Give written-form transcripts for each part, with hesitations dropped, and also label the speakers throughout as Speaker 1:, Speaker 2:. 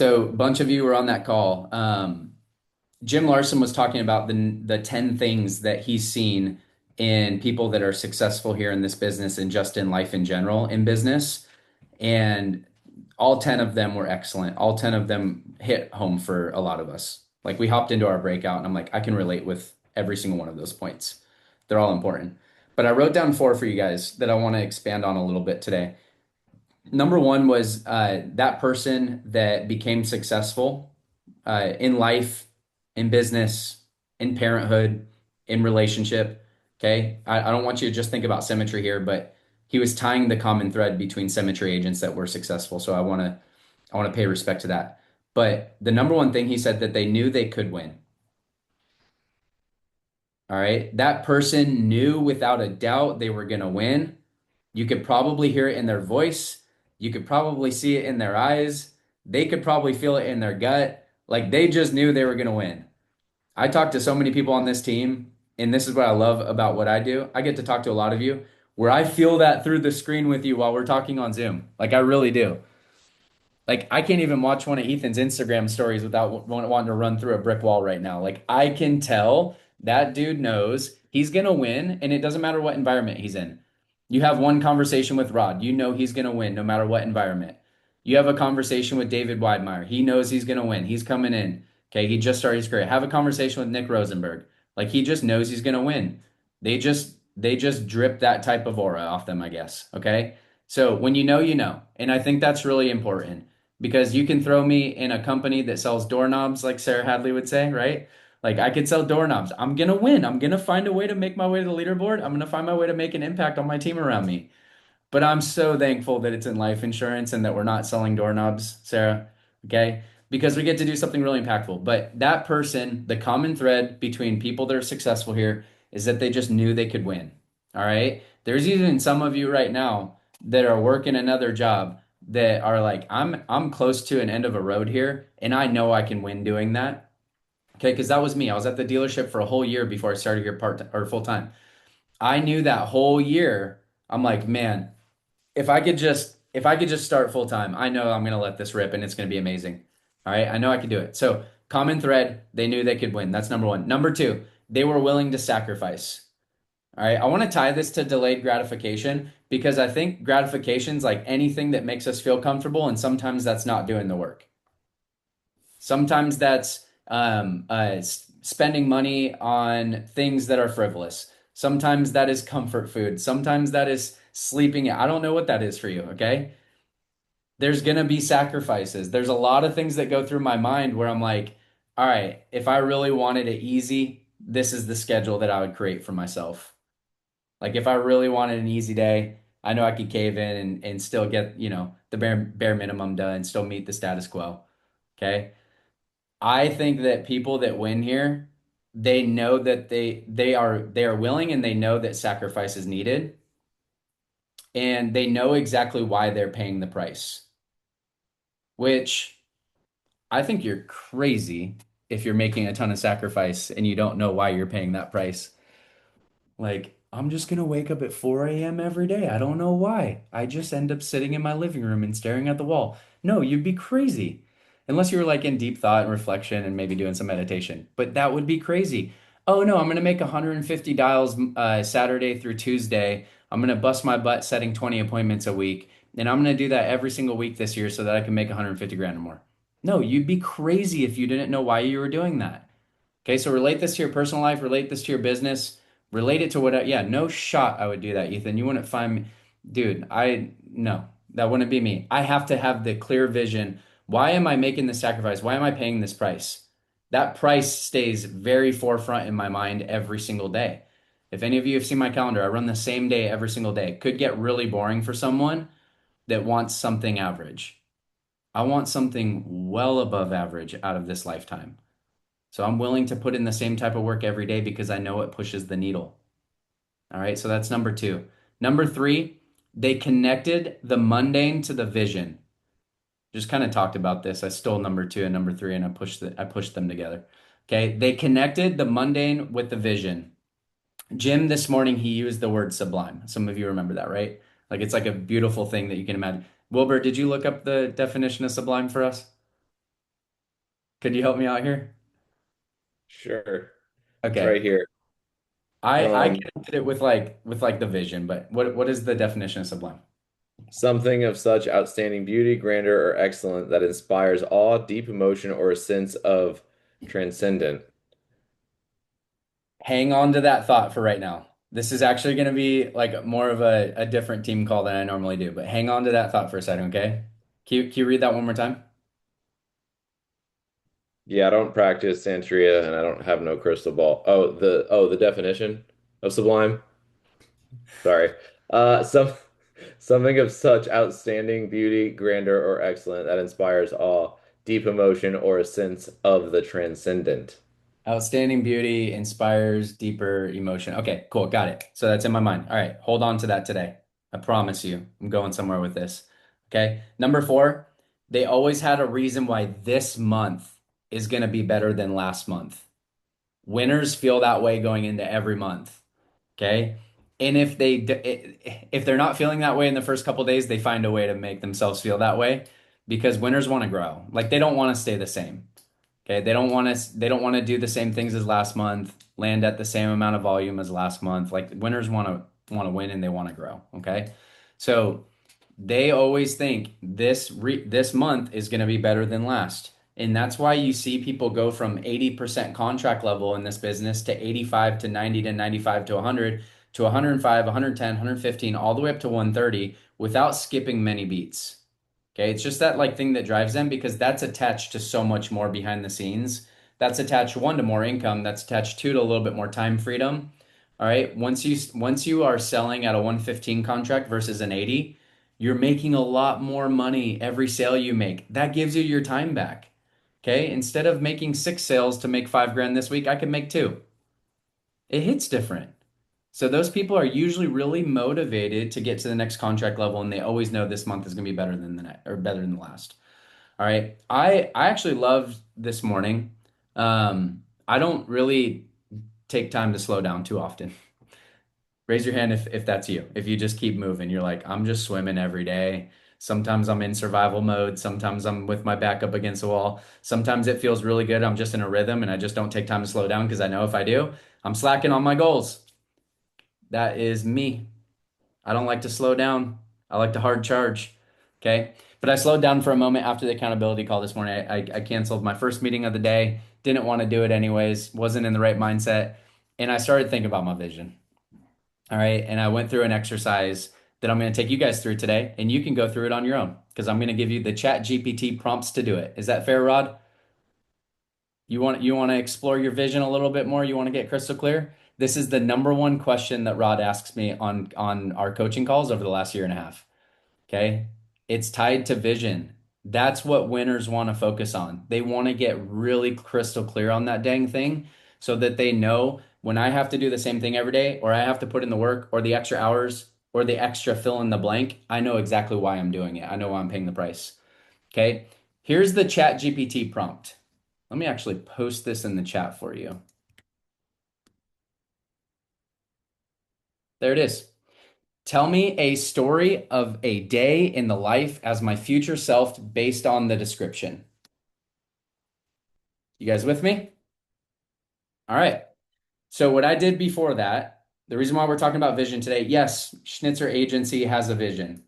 Speaker 1: So a bunch of you were on that call. Jim Larson was talking about the 10 things that he's seen in people that are successful here in this business and just in life in general in business. And all 10 of them were excellent. All 10 of them hit home for a lot of us. Like we hopped into our breakout and I'm like, I can relate with every single one of those points. They're all important. But I wrote down four for you guys that I want to expand on a little bit today. Number one was that person that became successful in life, in business, in parenthood, in relationship. Okay. I don't want you to just think about symmetry here, but he was tying the common thread between symmetry agents that were successful. So I want to pay respect to that. But the number one thing he said that they knew they could win. All right. That person knew without a doubt they were going to win. You could probably hear it in their voice. You could probably see it in their eyes. They could probably feel it in their gut. Like they just knew they were going to win. I talk to so many people on this team, and this is what I love about what I do. I get to talk to a lot of you where I feel that through the screen with you while we're talking on Zoom. Like I really do. Like I can't even watch one of Ethan's Instagram stories without wanting to run through a brick wall right now. Like I can tell that dude knows he's gonna win, and it doesn't matter what environment he's in. You have one conversation with Rod, you know he's gonna win no matter what environment. You have a conversation with David Weidmeyer, he knows he's gonna win. He's coming in. Okay, he just started his career. Have a conversation with Nick Rosenberg. Like he just knows he's gonna win. They just drip that type of aura off them, I guess. Okay. So when you know, you know. And I think that's really important because you can throw me in a company that sells doorknobs, like Sarah Hadley would say, right? Like I could sell doorknobs. I'm gonna win. I'm gonna find a way to make my way to the leaderboard. I'm gonna find my way to make an impact on my team around me. But I'm so thankful that it's in life insurance and that we're not selling doorknobs, Sarah. Okay? Because we get to do something really impactful. But that person, the common thread between people that are successful here is that they just knew they could win. All right? There's even some of you right now that are working another job that are like, I'm close to an end of a road here, and I know I can win doing that. Okay, because that was me. I was at the dealership for a whole year before I started here part or full time. I knew that whole year, I'm like, man, if I could just start full time, I know I'm gonna let this rip and it's gonna be amazing. All right, I know I can do it. So common thread, they knew they could win. That's number one. Number two, they were willing to sacrifice. All right, I want to tie this to delayed gratification because I think gratification's like anything that makes us feel comfortable, and sometimes that's not doing the work. Sometimes that's spending money on things that are frivolous. Sometimes that is comfort food. Sometimes that is sleeping. I don't know what that is for you, okay? There's gonna be sacrifices. There's a lot of things that go through my mind where I'm like, all right, if I really wanted it easy, this is the schedule that I would create for myself. Like if I really wanted an easy day, I know I could cave in and still get, the bare minimum done, still meet the status quo. Okay. I think that people that win here, they know that they are willing and they know that sacrifice is needed and they know exactly why they're paying the price, which I think you're crazy if you're making a ton of sacrifice and you don't know why you're paying that price. Like, I'm just gonna wake up at 4 a.m. every day. I don't know why. I just end up sitting in my living room and staring at the wall. No, you'd be crazy. Unless you were like in deep thought and reflection and maybe doing some meditation. But that would be crazy. Oh no, I'm gonna make 150 dials Saturday through Tuesday. I'm gonna bust my butt setting 20 appointments a week. And I'm gonna do that every single week this year so that I can make 150 grand or more. No, you'd be crazy if you didn't know why you were doing that. Okay, so relate this to your personal life, relate this to your business, relate it to what, yeah, no shot I would do that, Ethan. You wouldn't find me, dude, no, that wouldn't be me. I have to have the clear vision. Why am I making this sacrifice? Why am I paying this price? That price stays very forefront in my mind every single day. If any of you have seen my calendar, I run the same day every single day. It could get really boring for someone that wants something average. I want something well above average out of this lifetime. So I'm willing to put in the same type of work every day because I know it pushes the needle. All right, so that's number two. Number three, they connected the mundane to the vision. Just kind of talked about this. I stole number two and number three and I pushed them together. Okay, they connected the mundane with the vision. Jim this morning he used the word sublime. Some of you remember that, right? Like it's like a beautiful thing that you can imagine. Wilbur, did you look up the definition of sublime for us? Could you help me out here?
Speaker 2: Sure. It's
Speaker 1: Okay.
Speaker 2: right here.
Speaker 1: I
Speaker 2: Um,
Speaker 1: connected it with like the vision, but what is the definition of sublime?
Speaker 2: Something of such outstanding beauty, grandeur, or excellence that inspires awe, deep emotion, or a sense of transcendent.
Speaker 1: Hang on to that thought for right now. This is actually going to be like more of a different team call than I normally do, but hang on to that thought for a second, okay? Can you read that one more time?
Speaker 2: Yeah, I don't practice Santeria and I don't have no crystal ball. Oh, the definition of sublime. Sorry. Something of such outstanding beauty, grandeur, or excellence that inspires awe, deep emotion, or a sense of the transcendent.
Speaker 1: Outstanding beauty inspires deeper emotion. Okay, cool. Got it. So that's in my mind. All right, hold on to that today. I promise you, I'm going somewhere with this. Okay. Number four, they always had a reason why this month is going to be better than last month. Winners feel that way going into every month. Okay. And if they're not feeling that way in the first couple days, they find a way to make themselves feel that way because winners want to grow. Like they don't want to stay the same. Okay, they don't want to do the same things as last month, land at the same amount of volume as last month. Like winners want to win and they want to grow, okay? So they always think this month is going to be better than last. And that's why you see people go from 80% contract level in this business to 85 to 90 to 95 to 100 to 105, 110, 115 all the way up to 130 without skipping many beats. Okay, it's just that like thing that drives them because that's attached to so much more behind the scenes. That's attached one to more income, that's attached two to a little bit more time freedom. All right, once you are selling at a 115 contract versus an 80, you're making a lot more money every sale you make. That gives you your time back. Okay, instead of making 6 sales to make 5 grand this week, I can make two. It hits different. So those people are usually really motivated to get to the next contract level, and they always know this month is going to be better than the next or better than the last. All right. I actually loved this morning. I don't really take time to slow down too often. Raise your hand if that's you. If you just keep moving, you're like, I'm just swimming every day. Sometimes I'm in survival mode. Sometimes I'm with my back up against the wall. Sometimes it feels really good. I'm just in a rhythm and I just don't take time to slow down because I know if I do, I'm slacking on my goals. That is me. I don't like to slow down. I like to hard charge. Okay. But I slowed down for a moment after the accountability call this morning. I canceled my first meeting of the day, didn't want to do it anyways, wasn't in the right mindset. And I started thinking about my vision. All right. And I went through an exercise that I'm going to take you guys through today, and you can go through it on your own because I'm going to give you the chat GPT prompts to do it. Is that fair, Rod? You want to explore your vision a little bit more? You want to get crystal clear? This is the number one question that Rod asks me on our coaching calls over the last year and a half. Okay. It's tied to vision. That's what winners want to focus on. They want to get really crystal clear on that dang thing so that they know when I have to do the same thing every day, or I have to put in the work, or the extra hours, or the extra fill in the blank, I know exactly why I'm doing it. I know why I'm paying the price. Okay. Here's the chat GPT prompt. Let me actually post this in the chat for you. There it is. Tell me a story of a day in the life as my future self based on the description. You guys with me? All right. So what I did before that, the reason why we're talking about vision today, yes, Schnitzer Agency has a vision.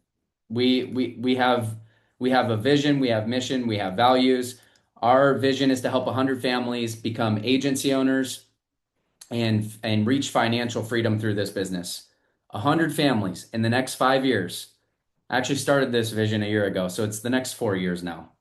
Speaker 1: We have a vision, we have mission, we have values. Our vision is to help 100 families become agency owners and reach financial freedom through this business. 100 families in the next 5 years. I actually started this vision a year ago, so it's the next 4 years now.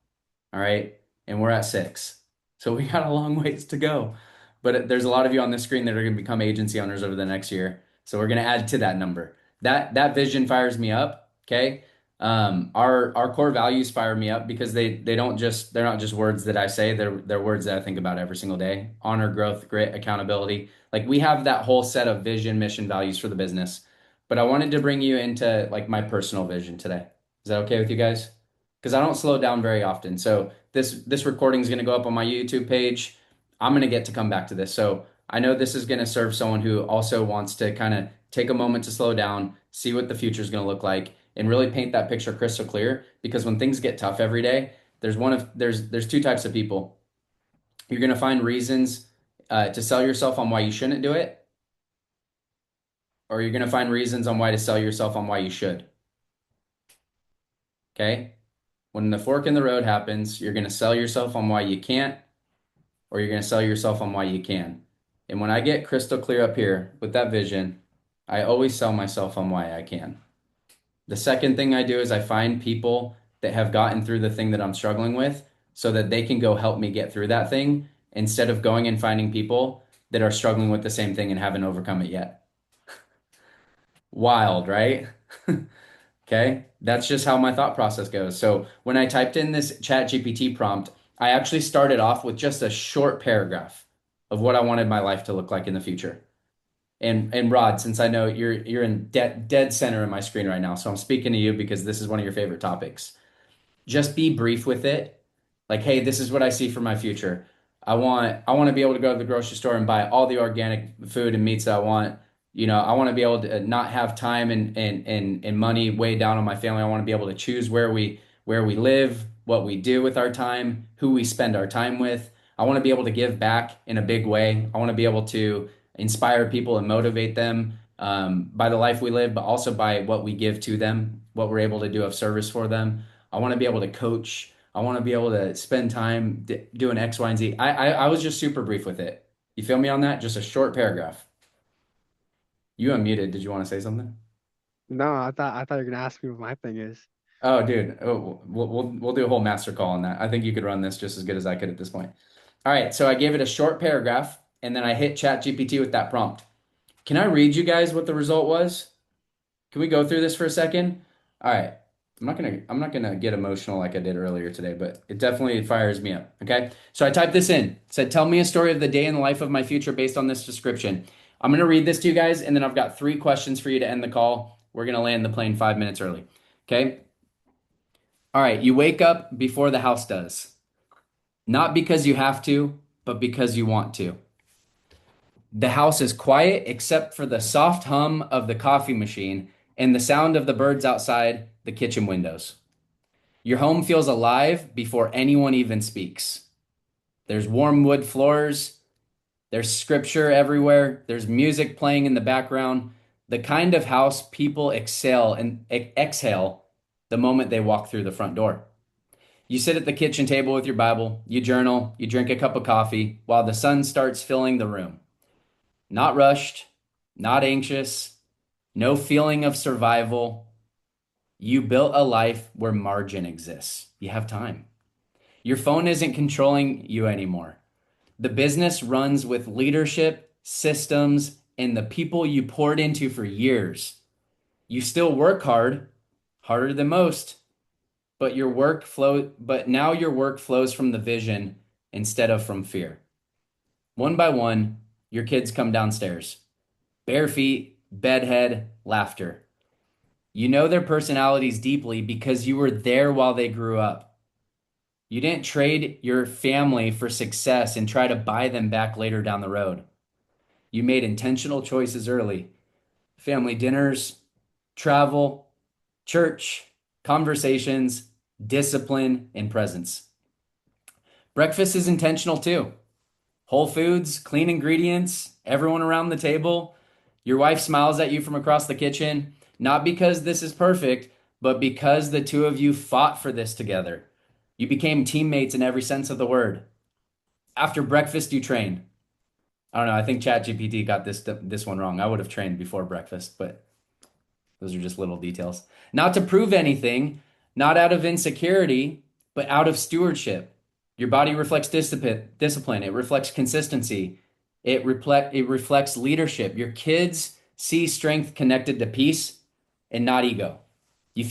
Speaker 1: All right. And we're at 6. So we got a long ways to go. But there's a lot of you on this screen that are going to become agency owners over the next year. So we're going to add to that number. That vision fires me up. Okay. Our core values fire me up because they're not just words that I say, they're words that I think about every single day. Honor, growth, grit, accountability. Like we have that whole set of vision, mission, values for the business. But I wanted to bring you into like my personal vision today. Is that okay with you guys? Because I don't slow down very often. So this recording is going to go up on my YouTube page. I'm going to get to come back to this. So I know this is going to serve someone who also wants to kind of take a moment to slow down, see what the future is going to look like, and really paint that picture crystal clear. Because when things get tough every day, there's two types of people. You're going to find reasons to sell yourself on why you shouldn't do it, or you're going to find reasons on why to sell yourself on why you should. Okay? When the fork in the road happens, you're going to sell yourself on why you can't, or you're going to sell yourself on why you can. And when I get crystal clear up here with that vision, I always sell myself on why I can. The second thing I do is I find people that have gotten through the thing that I'm struggling with so that they can go help me get through that thing instead of going and finding people that are struggling with the same thing and haven't overcome it yet. Wild, right? Okay. That's just how my thought process goes. So when I typed in this chat GPT prompt, I actually started off with just a short paragraph of what I wanted my life to look like in the future. And Rod, since I know you're in dead center in my screen right now, so I'm speaking to you because this is one of your favorite topics. Just be brief with it. Like, hey, this is what I see for my future. I want to be able to go to the grocery store and buy all the organic food and meats that I want. I want to be able to not have time and money weigh down on my family. I want to be able to choose where we live, what we do with our time, who we spend our time with. I want to be able to give back in a big way. I want to be able to inspire people and motivate them by the life we live, but also by what we give to them, what we're able to do of service for them. I want to be able to coach. I want to be able to spend time doing X, Y, and Z. I was just super brief with it. You feel me on that? Just a short paragraph. You unmuted. Did you want to say something?
Speaker 2: No, I thought you were gonna ask me what my thing is.
Speaker 1: Oh, dude. Oh, we'll do a whole master call on that. I think you could run this just as good as I could at this point. All right. So I gave it a short paragraph and then I hit Chat GPT with that prompt. Can I read you guys what the result was? Can we go through this for a second? All right. I'm not gonna get emotional like I did earlier today, but it definitely fires me up. Okay. So I typed this in. It said, tell me a story of the day in the life of my future based on this description. I'm gonna read this to you guys, and then I've got 3 questions for you to end the call. We're gonna land the plane 5 minutes early. Okay. All right. You wake up before the house does. Not because you have to, but because you want to. The house is quiet except for the soft hum of the coffee machine and the sound of the birds outside the kitchen windows. Your home feels alive before anyone even speaks. There's warm wood floors, there's scripture everywhere, there's music playing in the background, the kind of house people exhale the moment they walk through the front door. You sit at the kitchen table with your Bible, you journal, you drink a cup of coffee while the sun starts filling the room. Not rushed, not anxious, no feeling of survival. You built a life where margin exists. You have time. Your phone isn't controlling you anymore. The business runs with leadership, systems, and the people you poured into for years. You still work hard, harder than most, but now your work flows from the vision instead of from fear. One by one, your kids come downstairs. Bare feet, bedhead, laughter. You know their personalities deeply because you were there while they grew up. You didn't trade your family for success and try to buy them back later down the road. You made intentional choices early. Family dinners, travel, church, conversations, discipline, and presence. Breakfast is intentional too. Whole foods, clean ingredients, everyone around the table. Your wife smiles at you from across the kitchen, not because this is perfect, but because the two of you fought for this together. You became teammates in every sense of the word. After breakfast, you train. I don't know. I think ChatGPT got this one wrong. I would have trained before breakfast, but those are just little details. Not to prove anything, not out of insecurity, but out of stewardship. Your body reflects discipline. It reflects consistency. It reflects leadership. Your kids see strength connected to peace and not ego. You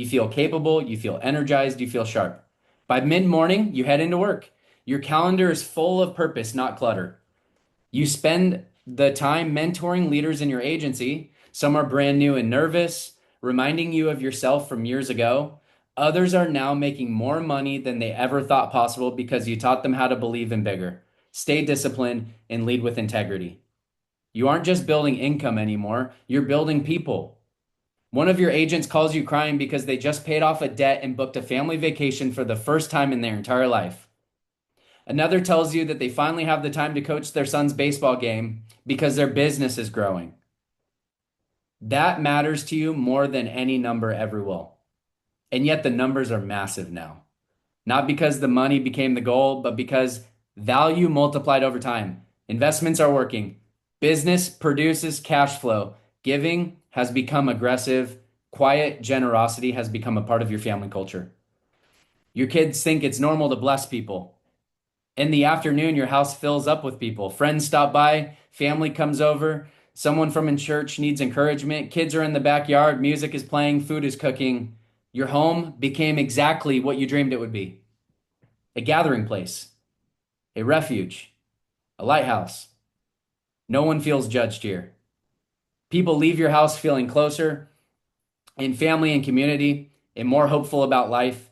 Speaker 1: feel capable, you feel energized, you feel sharp. By mid-morning, you head into work. Your calendar is full of purpose, not clutter. You spend the time mentoring leaders in your agency. Some are brand new and nervous, reminding you of yourself from years ago. Others are now making more money than they ever thought possible because you taught them how to believe in bigger. Stay disciplined and lead with integrity. You aren't just building income anymore, you're building people. One of your agents calls you crying because they just paid off a debt and booked a family vacation for the first time in their entire life. Another tells you that they finally have the time to coach their son's baseball game because their business is growing. That matters to you more than any number ever will. And yet the numbers are massive now. Not because the money became the goal, but because value multiplied over time. Investments are working. Business produces cash flow. Giving has become aggressive. Quiet generosity has become a part of your family culture. Your kids think it's normal to bless people. In the afternoon, your house fills up with people. Friends stop by, family comes over, someone from in church needs encouragement, kids are in the backyard, music is playing, food is cooking. Your home became exactly what you dreamed it would be: a gathering place, a refuge, a lighthouse. No one feels judged here. People leave your house feeling closer in family and community, and more hopeful about life,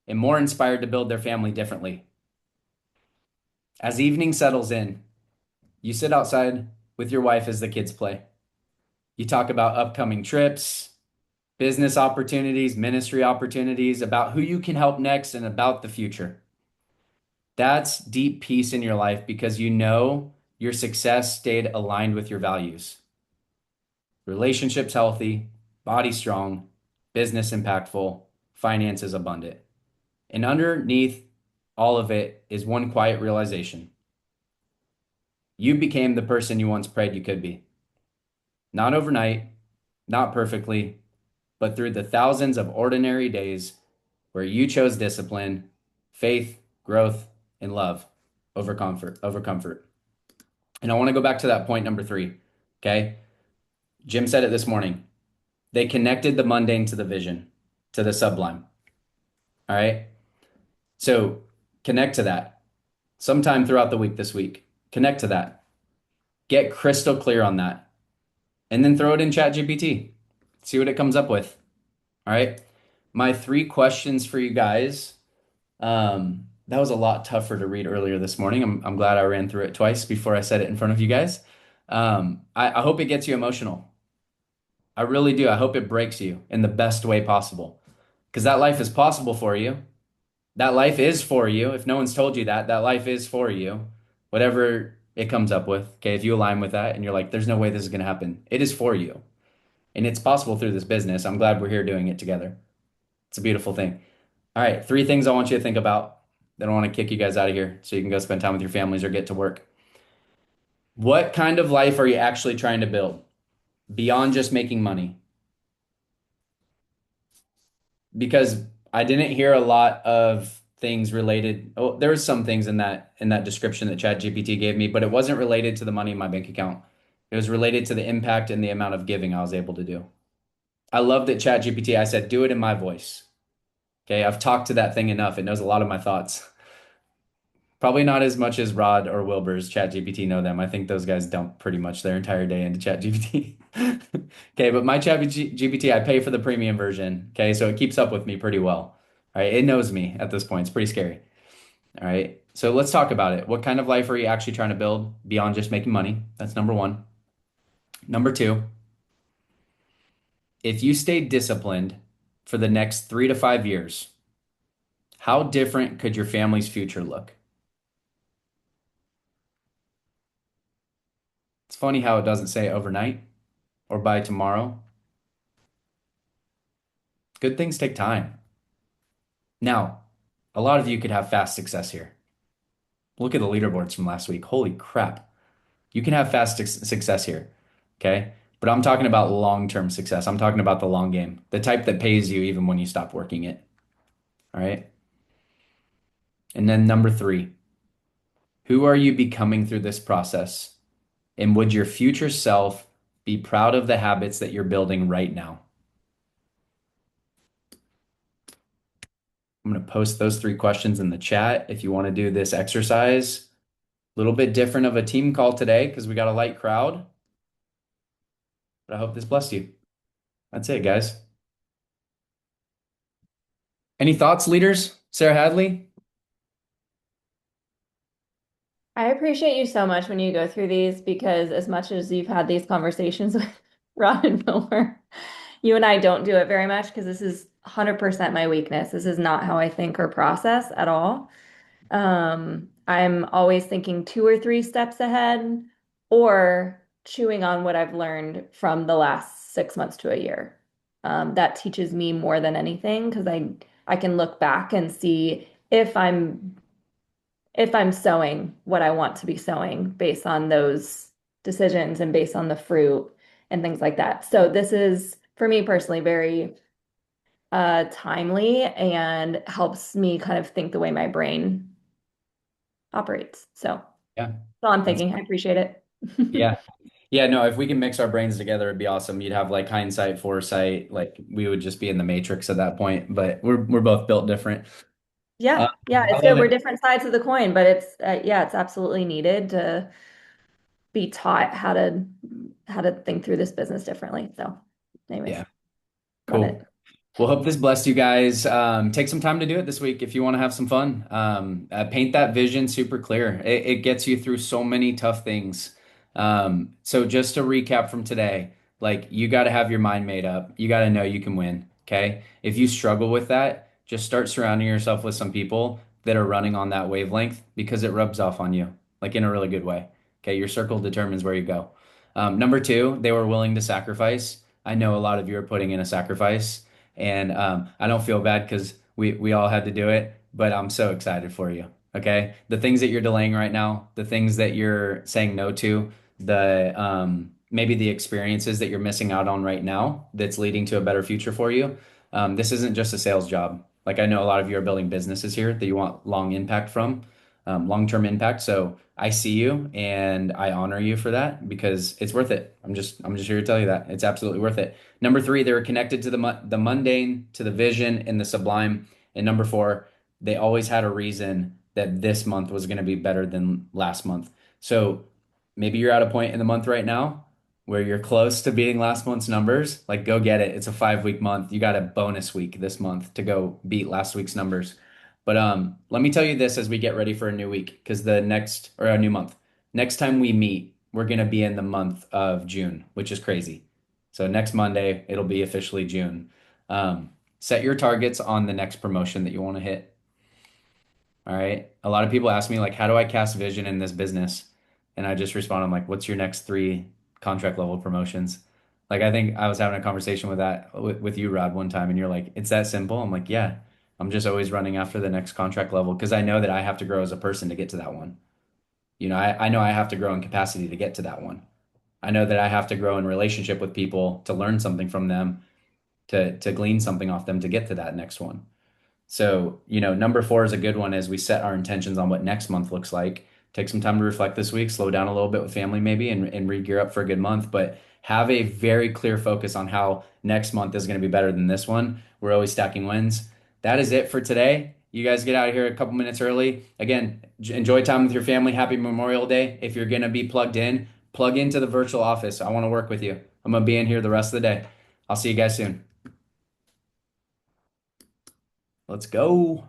Speaker 1: and more inspired to build their family differently. As evening settles in, you sit outside with your wife as the kids play. You talk about upcoming trips, business opportunities, ministry opportunities, about who you can help next, and about the future. That's deep peace in your life because you know your success stayed aligned with your values. Relationships healthy, body strong, business impactful, finances abundant. And underneath all of it is one quiet realization: you became the person you once prayed you could be. Not overnight, not perfectly, but through the thousands of ordinary days where you chose discipline, faith, growth, and love over comfort. And I want to go back to that point number three. Okay. Jim said it this morning. They connected the mundane to the vision, to the sublime. All right. So connect to that sometime throughout the week this week. Connect to that. Get crystal clear on that. And then throw it in ChatGPT. See what it comes up with. All right. My three questions for you guys. That was a lot tougher to read earlier this morning. I'm glad I ran through it twice before I said it in front of you guys. I hope it gets you emotional. I really do. I hope it breaks you in the best way possible because that life is possible for you. That life is for you. If no one's told you that, that life is for you. Whatever it comes up with. Okay. If you align with that and you're like, there's no way this is going to happen, it is for you. And it's possible through this business. I'm glad we're here doing it together. It's a beautiful thing. All right. Three things I want you to think about. Then I want to kick you guys out of here so you can go spend time with your families or get to work. What kind of life are you actually trying to build beyond just making money? Because I didn't hear a lot of things related. Oh, there was some things in that description that ChatGPT gave me, but it wasn't related to the money in my bank account. It was related to the impact and the amount of giving I was able to do. I love that ChatGPT, I said, do it in my voice. Okay, I've talked to that thing enough. It knows a lot of my thoughts. Probably not as much as Rod or Wilbur's ChatGPT know them. I think those guys dump pretty much their entire day into ChatGPT. Okay, but my ChatGPT, I pay for the premium version. Okay, so it keeps up with me pretty well. All right, it knows me at this point. It's pretty scary. All right, so let's talk about it. What kind of life are you actually trying to build beyond just making money? That's number one. Number two, if you stay disciplined for the next 3 to 5 years, how different could your family's future look? It's funny how it doesn't say overnight or by tomorrow. Good things take time. Now, a lot of you could have fast success here. Look at the leaderboards from last week. Holy crap. You can have fast success here. Okay. But I'm talking about long-term success. I'm talking about the long game, the type that pays you even when you stop working it. All right. And then number three, who are you becoming through this process? And would your future self be proud of the habits that you're building right now? I'm going to post those three questions in the chat if you want to do this exercise. A little bit different of a team call today because we got a light crowd, but I hope this blessed you. That's it, guys. Any thoughts, leaders? Sarah Hadley?
Speaker 3: I appreciate you so much when you go through these because as much as you've had these conversations with Ron and Wilmer, you and I don't do it very much because this is 100% my weakness. This is not how I think or process at all. I'm always thinking 2 or 3 steps ahead or chewing on what I've learned from the last 6 months to a year. That teaches me more than anything because I can look back and see if I'm sowing what I want to be sowing based on those decisions and based on the fruit and things like that. So this is for me personally very timely and helps me kind of think the way my brain operates. So that's
Speaker 1: Yeah.
Speaker 3: all I'm
Speaker 1: That's
Speaker 3: thinking. I appreciate it.
Speaker 1: yeah. Yeah, no, if we can mix our brains together, it'd be awesome. You'd have like hindsight, foresight, like we would just be in the matrix at that point, but we're both built different. Uh,
Speaker 3: Yeah, yeah,
Speaker 1: I
Speaker 3: it's good.
Speaker 1: love
Speaker 3: We're
Speaker 1: it.
Speaker 3: different sides of the coin, but it's yeah, it's absolutely needed to be taught how to think through this business differently. So, anyways,
Speaker 1: Yeah,
Speaker 3: love
Speaker 1: cool.
Speaker 3: it.
Speaker 1: Well, hope this blessed you guys. Take some time to do it this week if you want to have some fun. Paint that vision super clear. It gets you through so many tough things. So just to recap from today, like you got to have your mind made up. You got to know you can win. Okay. If you struggle with that, just start surrounding yourself with some people that are running on that wavelength because it rubs off on you, like in a really good way. Okay. Your circle determines where you go. Number two, they were willing to sacrifice. I know a lot of you are putting in a sacrifice. And I don't feel bad because we all had to do it, but I'm so excited for you. Okay. The things that you're delaying right now, the things that you're saying no to, the maybe the experiences that you're missing out on right now that's leading to a better future for you. This isn't just a sales job. Like I know a lot of you are building businesses here that you want long impact from, long-term impact. So I see you and I honor you for that because it's worth it. I'm just here to tell you that it's absolutely worth it. Number three, they were connected to the mundane, to the vision, and the sublime. And number four, they always had a reason that this month was going to be better than last month. So maybe you're at a point in the month right now where you're close to beating last month's numbers. Like, go get it. It's a 5 week month. You got a bonus week this month to go beat last week's numbers. But let me tell you this as we get ready for a new week, because the next or a new month. Next time we meet, we're gonna be in the month of June, which is crazy. So next Monday, it'll be officially June. Set your targets on the next promotion that you want to hit. All right. A lot of people ask me like, how do I cast vision in this business? And I just respond, I'm like, what's your next three contract level promotions? Like, I think I was having a conversation with you, Rod, one time, and you're like, it's that simple. I'm like, yeah, I'm just always running after the next contract level because I know that I have to grow as a person to get to that one. I know I have to grow in capacity to get to that one. I know that I have to grow in relationship with people to learn something from them, to glean something off them to get to that next one. So, number four is a good one as we set our intentions on what next month looks like. Take some time to reflect this week, slow down a little bit with family maybe, and re-gear up for a good month. But have a very clear focus on how next month is going to be better than this one. We're always stacking wins. That is it for today. You guys get out of here a couple minutes early. Again, enjoy time with your family. Happy Memorial Day. If you're going to be plugged in, plug into the virtual office. I want to work with you. I'm going to be in here the rest of the day. I'll see you guys soon. Let's go.